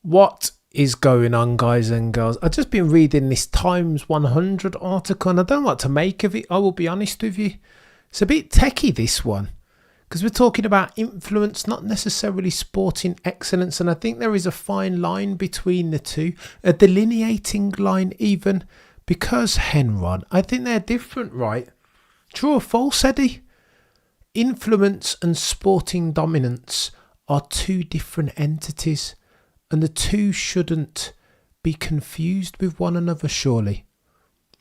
What is going on, guys and girls? I've just been reading this Times 100 article and I don't know what to make of it. I will be honest with you. It's a bit techie, this one, because we're talking about influence, not necessarily sporting excellence. And I think there is a fine line between the two, a delineating line even, because, Henron, I think they're different, right? True or false, Eddie? Influence and sporting dominance are two different entities, and the two shouldn't be confused with one another, surely.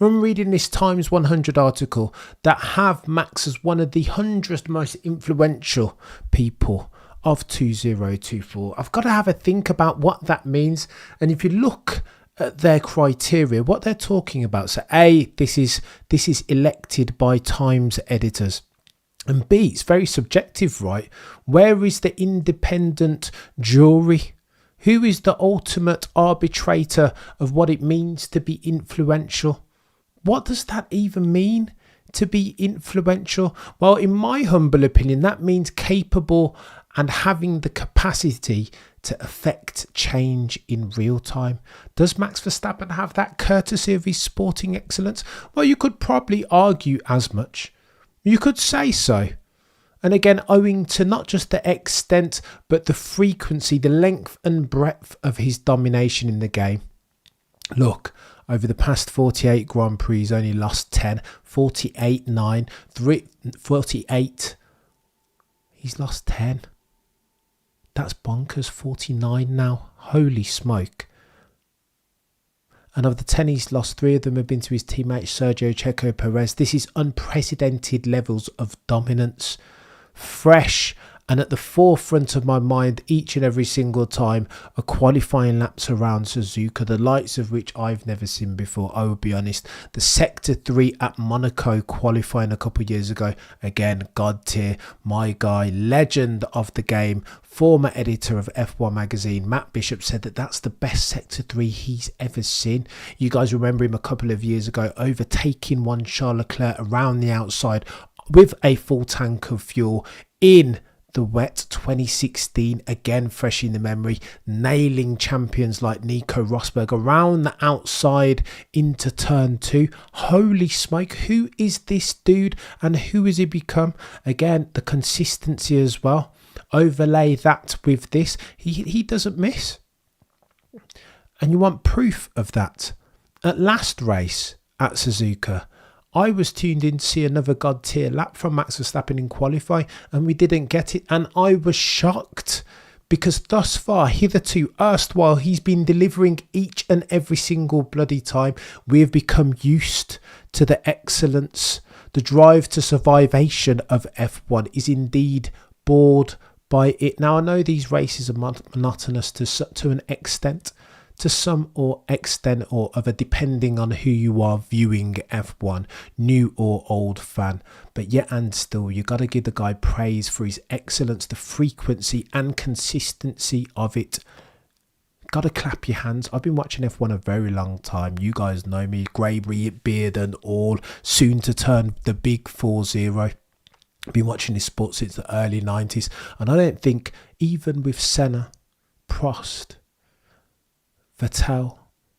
I'm reading this Times 100 article that have Max as one of the 100 most influential people of 2024. I've got to have a think about what that means. And if you look at their criteria, what they're talking about. So A, this is elected by Times editors. And B, it's very subjective, right? Where is the independent jury? Who is the ultimate arbitrator of what it means to be influential? What does that even mean, to be influential? Well, in my humble opinion, that means capable and having the capacity to affect change in real time. Does Max Verstappen have that courtesy of his sporting excellence? Well, you could probably argue as much. You could say so. And again, owing to not just the extent, but the frequency, the length and breadth of his domination in the game. Look, over the past 48 Grand Prix, he's only lost 10, 48-9, 48. He's lost 10. That's bonkers, 49 now. Holy smoke. And of the 10 he's lost, 3 of them have been to his teammate Sergio Checo Perez. This is unprecedented levels of dominance. Fresh and at the forefront of my mind each and every single time are qualifying laps around Suzuka, the likes of which I've never seen before. I will be honest, the Sector 3 at Monaco qualifying a couple of years ago, again, God tier, my guy, legend of the game, former editor of F1 magazine, Matt Bishop, said that that's the best Sector 3 he's ever seen. You guys remember him a couple of years ago overtaking one Charles Leclerc around the outside with a full tank of fuel in the wet 2016, again fresh in the memory, nailing champions like Nico Rosberg around the outside into turn 2. Holy smoke, who is this dude and who has he become? Again, the consistency as well. Overlay that with this, he doesn't miss. And you want proof of that. At last race at Suzuka, I was tuned in to see another God tier lap from Max Verstappen in qualifying, and we didn't get it. And I was shocked because thus far, hitherto, erstwhile, he's been delivering each and every single bloody time. We have become used to the excellence. The drive to survivation of F1 is indeed bored by it. Now, I know these races are monotonous to an extent, to some or extent or other, depending on who you are viewing F1, new or old fan. But yet and still, you got to give the guy praise for his excellence, the frequency and consistency of it. Got to clap your hands. I've been watching F1 a very long time. You guys know me, grey beard and all, soon to turn the big 4-0. Been watching this sport since the early 90s, and I don't think, even with Senna, Prost, Vettel,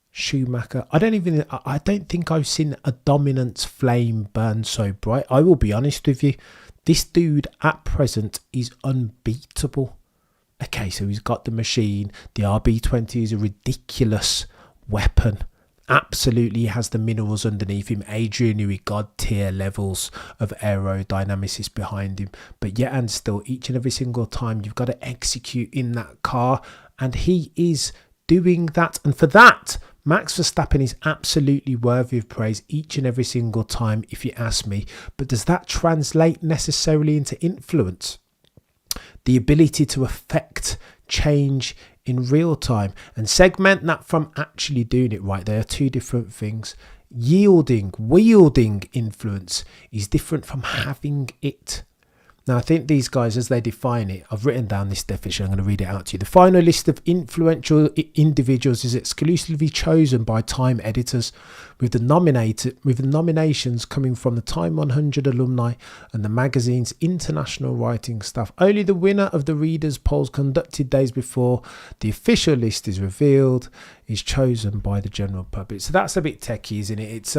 Schumacher, I don't think I've seen a dominance flame burn so bright. I will be honest with you, this dude at present is unbeatable. Okay, so he's got the machine. The RB20 is a ridiculous weapon. Absolutely has the minerals underneath him. Adrian Newey, God tier levels of aerodynamicists behind him. But yet and still, each and every single time, you've got to execute in that car, and he is doing that. And for that, Max Verstappen is absolutely worthy of praise each and every single time, if you ask me. But does that translate necessarily into influence? The ability to affect change in real time and segment that from actually doing it right. They are two different things. Wielding influence is different from having it. Now, I think these guys, as they define it, I've written down this definition, I'm going to read it out to you. The final list of influential individuals is exclusively chosen by Time editors, with the nominations coming from the Time 100 alumni and the magazine's international writing staff. Only the winner of the readers' polls conducted days before the official list is revealed is chosen by the general public. So that's a bit techie, isn't it?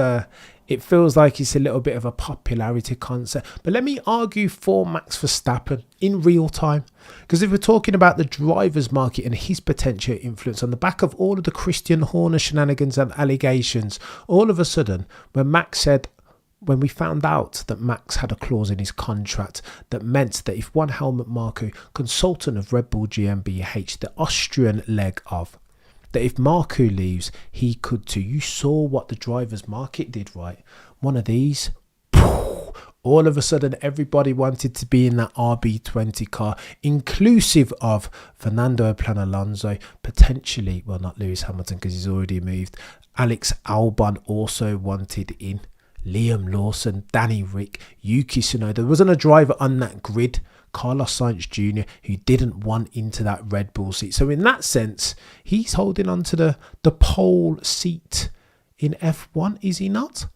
It feels like it's a little bit of a popularity concert. But let me argue for Max Verstappen in real time. Because if we're talking about the driver's market and his potential influence on the back of all of the Christian Horner shenanigans and allegations, all of a sudden, when we found out that Max had a clause in his contract that meant that if one Helmut Marko, consultant of Red Bull GmbH, the Austrian leg of, that if Marko leaves, he could too. You saw what the driver's market did, right? One of these, all of a sudden, everybody wanted to be in that RB20 car, inclusive of Fernando Alonso, potentially, well, not Lewis Hamilton because he's already moved. Alex Albon also wanted in. Liam Lawson, Danny Rick, Yuki Tsunoda. There wasn't a driver on that grid, Carlos Sainz Jr., who didn't want into that Red Bull seat. So in that sense, he's holding on to the pole seat in F1, is he not?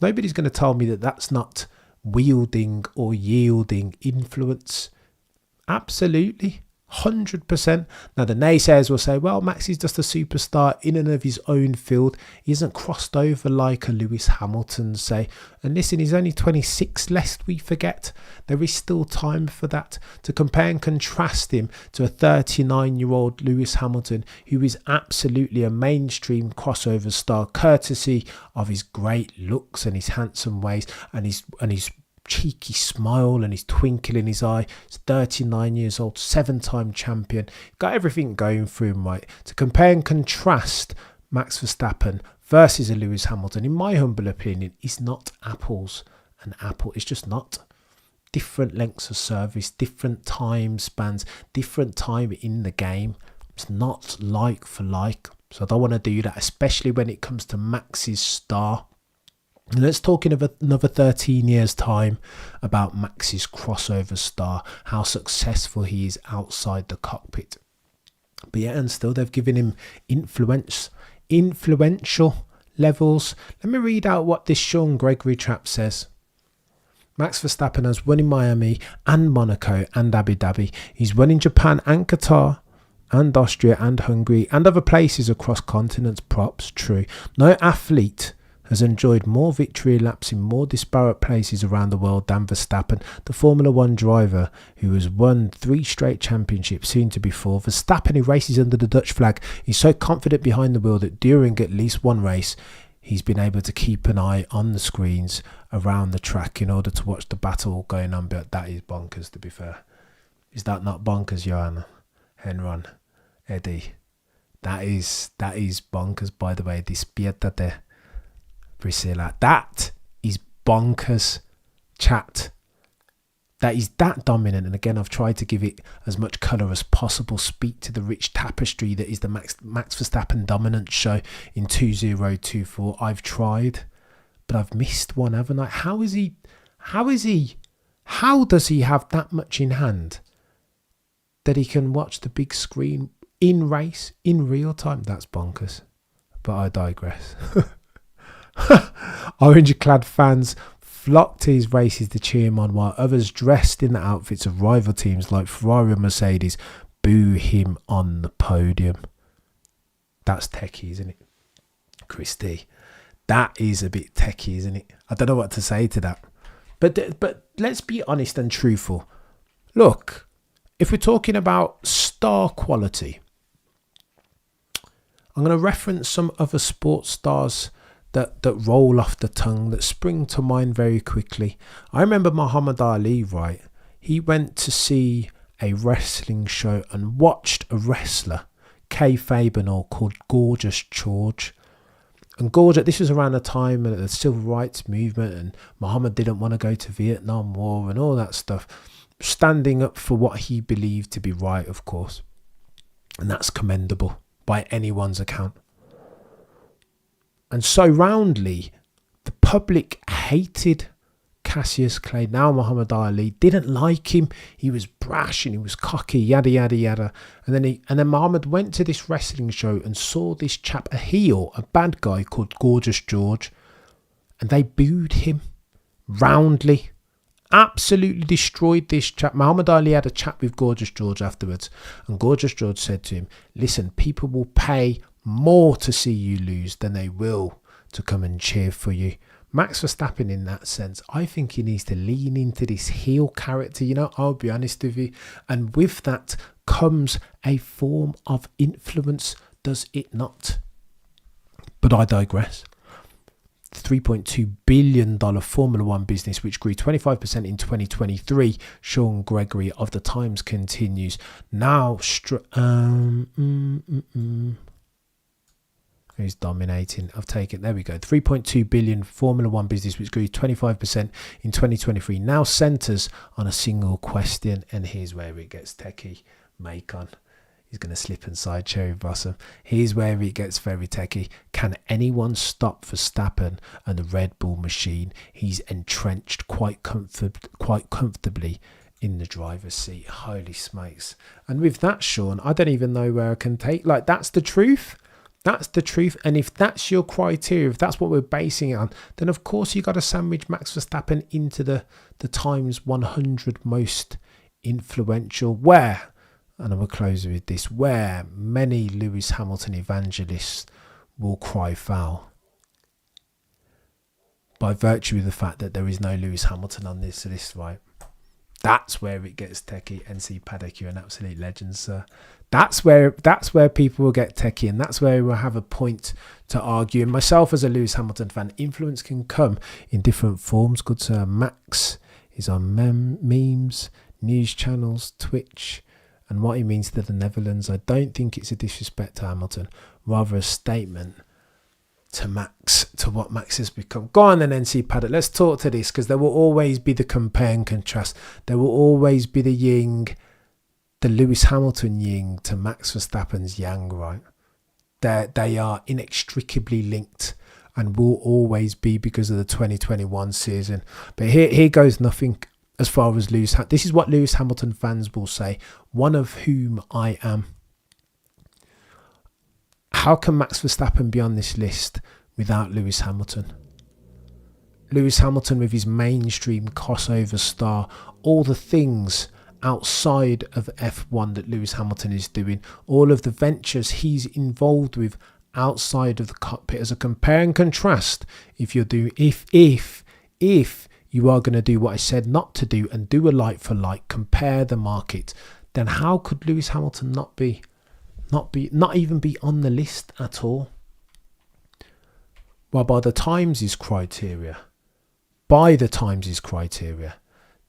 Nobody's going to tell me that that's not wielding or yielding influence. Absolutely. 100%. Now the naysayers will say, well, Max is just a superstar in and of his own field. He isn't crossed over like a Lewis Hamilton, say. And listen, he's only 26, lest we forget. There is still time for that. To compare and contrast him to a 39-year-old Lewis Hamilton, who is absolutely a mainstream crossover star, courtesy of his great looks and his handsome ways and his cheeky smile and his twinkle in his eye. He's 39 years old, 7-time champion, got everything going for him, right? To compare and contrast Max Verstappen versus a Lewis Hamilton, in my humble opinion, is not apples and apple. It's just not. Different lengths of service, different time spans, different time in the game. It's not like for like. So I don't want to do that, especially when it comes to Max's star. And let's talk in another 13 years' time about Max's crossover star, how successful he is outside the cockpit. But yeah, and still they've given him influential levels. Let me read out what this Sean Gregory chap says. Max Verstappen has won in Miami and Monaco and Abu Dhabi. He's won in Japan and Qatar and Austria and Hungary and other places across continents. Props, true. No athlete has enjoyed more victory laps in more disparate places around the world than Verstappen, the Formula One driver who has won 3 straight championships, soon to be 4. Verstappen, who races under the Dutch flag, is so confident behind the wheel that during at least one race, he's been able to keep an eye on the screens around the track in order to watch the battle going on. But that is bonkers, to be fair. Is that not bonkers, Johanna, Henron, Eddie? That is bonkers, by the way. Dispietate, Priscilla. That is bonkers, chat. That is that dominant. And again, I've tried to give it as much colour as possible, speak to the rich tapestry that is the Max Verstappen dominance show in 2024. I've tried, but I've missed one, haven't I? How does he have that much in hand that he can watch the big screen in race, in real time? That's bonkers. But I digress. Orange-clad fans flocked to his races to cheer him on, while others dressed in the outfits of rival teams like Ferrari and Mercedes boo him on the podium. That's techie, isn't it, Christy? That is a bit techie, isn't it? I don't know what to say to that. But let's be honest and truthful. Look, if we're talking about star quality, I'm going to reference some other sports stars that roll off the tongue, that spring to mind very quickly. I remember Muhammad Ali, right? He went to see a wrestling show and watched a wrestler, kayfabe and all, called Gorgeous George. And Gorgeous, this was around the time of the civil rights movement, and Muhammad didn't want to go to Vietnam War and all that stuff, standing up for what he believed to be right, of course. And that's commendable by anyone's account. And so roundly, the public hated Cassius Clay, now Muhammad Ali, didn't like him. He was brash and he was cocky, yada yada yada. And then Muhammad went to this wrestling show and saw this chap, a heel, a bad guy called Gorgeous George, and they booed him roundly. Absolutely destroyed this chap. Muhammad Ali had a chat with Gorgeous George afterwards, and Gorgeous George said to him, listen, people will pay more to see you lose than they will to come and cheer for you. Max Verstappen, in that sense, I think he needs to lean into this heel character, I'll be honest with you. And with that comes a form of influence, does it not? But I digress. $3.2 billion Formula One business, which grew 25% in 2023. Sean Gregory of The Times continues. Now, who's dominating? I've taken, there we go. 3.2 billion Formula One business, which grew 25% in 2023. Now centres on a single question, and here's where it gets techie. Macon. He's going to slip inside Cherry Blossom. Here's where it gets very techie. Can anyone stop Verstappen and the Red Bull machine? He's entrenched quite comfortably in the driver's seat. Holy smokes. And with that, Sean, I don't even know where I can take. Like, that's the truth. That's the truth. And if that's your criteria, if that's what we're basing it on, then of course you got to sandwich Max Verstappen into the Times 100 most influential, where, and I will close with this, where many Lewis Hamilton evangelists will cry foul by virtue of the fact that there is no Lewis Hamilton on this list, right? That's where it gets techie. NC Paddock, you're an absolute legend, sir. That's where people will get techie, and that's where we'll have a point to argue. And myself, as a Lewis Hamilton fan, influence can come in different forms. Good sir, Max is on memes, news channels, Twitch, and what he means to the Netherlands. I don't think it's a disrespect to Hamilton, rather a statement to Max, to what Max has become. Go on then, NC Paddock, let's talk to this, because there will always be the compare and contrast. There will always be the yin, the Lewis Hamilton yin to Max Verstappen's yang, right? They are inextricably linked and will always be because of the 2021 season. But here goes nothing as far as Lewis. This is what Lewis Hamilton fans will say, one of whom I am. How can Max Verstappen be on this list without Lewis Hamilton? Lewis Hamilton with his mainstream crossover star, all the things outside of F1 that Lewis Hamilton is doing, all of the ventures he's involved with outside of the cockpit, as a compare and contrast. If you're doing, if you are going to do what I said not to do and do a like for like, compare the market, then how could Lewis Hamilton not even be on the list at all? Well, by the Times' criteria,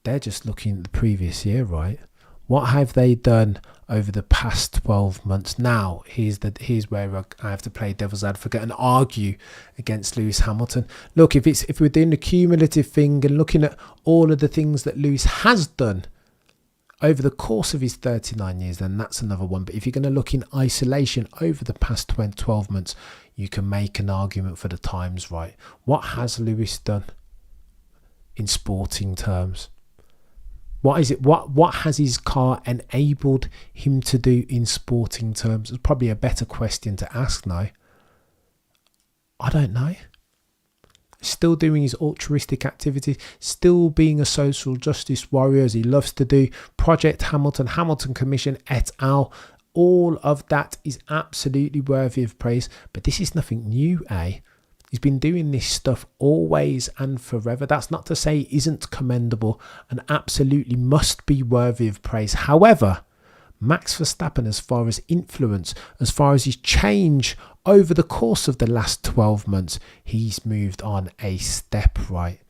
they're just looking at the previous year, right? What have they done over the past 12 months? Now, here's where I have to play devil's advocate and argue against Lewis Hamilton. Look, if we're doing the cumulative thing and looking at all of the things that Lewis has done over the course of his 39 years, then that's another one. But if you're going to look in isolation over the past 12 months, you can make an argument for the Times, right? What has Lewis done in sporting terms? What is it? What has his car enabled him to do in sporting terms? It's probably a better question to ask now. I don't know. Still doing his altruistic activities, still being a social justice warrior as he loves to do. Project Hamilton, Hamilton Commission et al. All of that is absolutely worthy of praise. But this is nothing new, eh? He's been doing this stuff always and forever. That's not to say it isn't commendable and absolutely must be worthy of praise. However, Max Verstappen, as far as influence, as far as his change over the course of the last 12 months, he's moved on a step, right?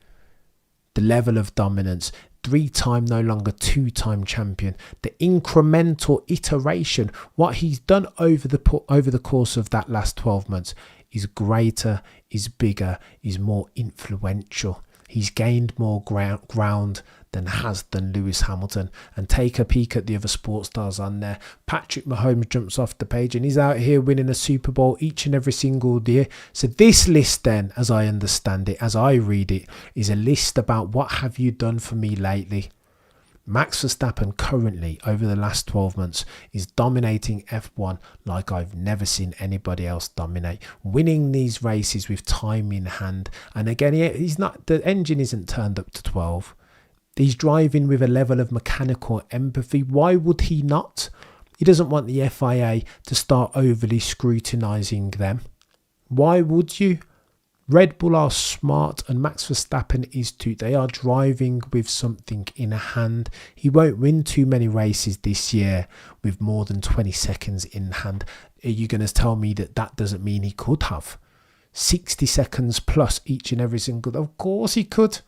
The level of dominance, 3-time, no longer 2-time champion, the incremental iteration, what he's done over the course of that last 12 months is greater, is bigger, is more influential. He's gained more ground than Lewis Hamilton. And take a peek at the other sports stars on there. Patrick Mahomes jumps off the page and he's out here winning a Super Bowl each and every single year. So this list then, as I understand it, as I read it, is a list about what have you done for me lately. Max Verstappen currently, over the last 12 months, is dominating F1 like I've never seen anybody else dominate. Winning these races with time in hand. And again, he's not, the engine isn't turned up to 12. He's driving with a level of mechanical empathy. Why would he not? He doesn't want the FIA to start overly scrutinising them. Why would you? Red Bull are smart and Max Verstappen is too. They are driving with something in hand. He won't win too many races this year with more than 20 seconds in hand. Are you going to tell me that that doesn't mean he could have 60 seconds plus each and every single? Of course he could.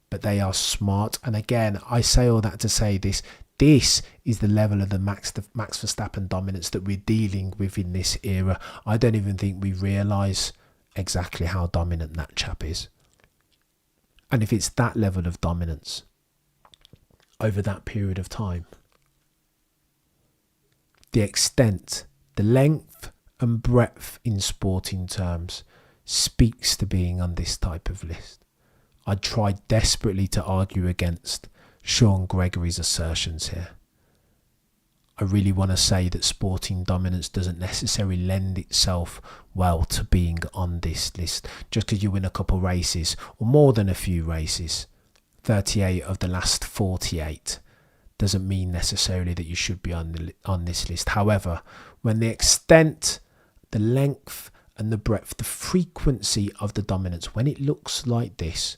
But they are smart. And again, I say all that to say this. This is the level of the Max Verstappen dominance that we're dealing with in this era. I don't even think we realise exactly how dominant that chap is. And if it's that level of dominance over that period of time, the extent, the length and breadth in sporting terms speaks to being on this type of list. I tried desperately to argue against Sean Gregory's assertions here. I really want to say that sporting dominance doesn't necessarily lend itself well to being on this list. Just because you win a couple races, or more than a few races, 38 of the last 48, doesn't mean necessarily that you should be on this list. However, when the extent, the length and the breadth, the frequency of the dominance, when it looks like this,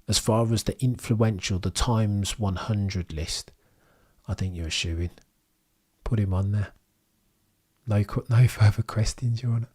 as far as the influential, the times 100 list, I think you're a shoo-in. Put him on there. No further questions, Your Honour.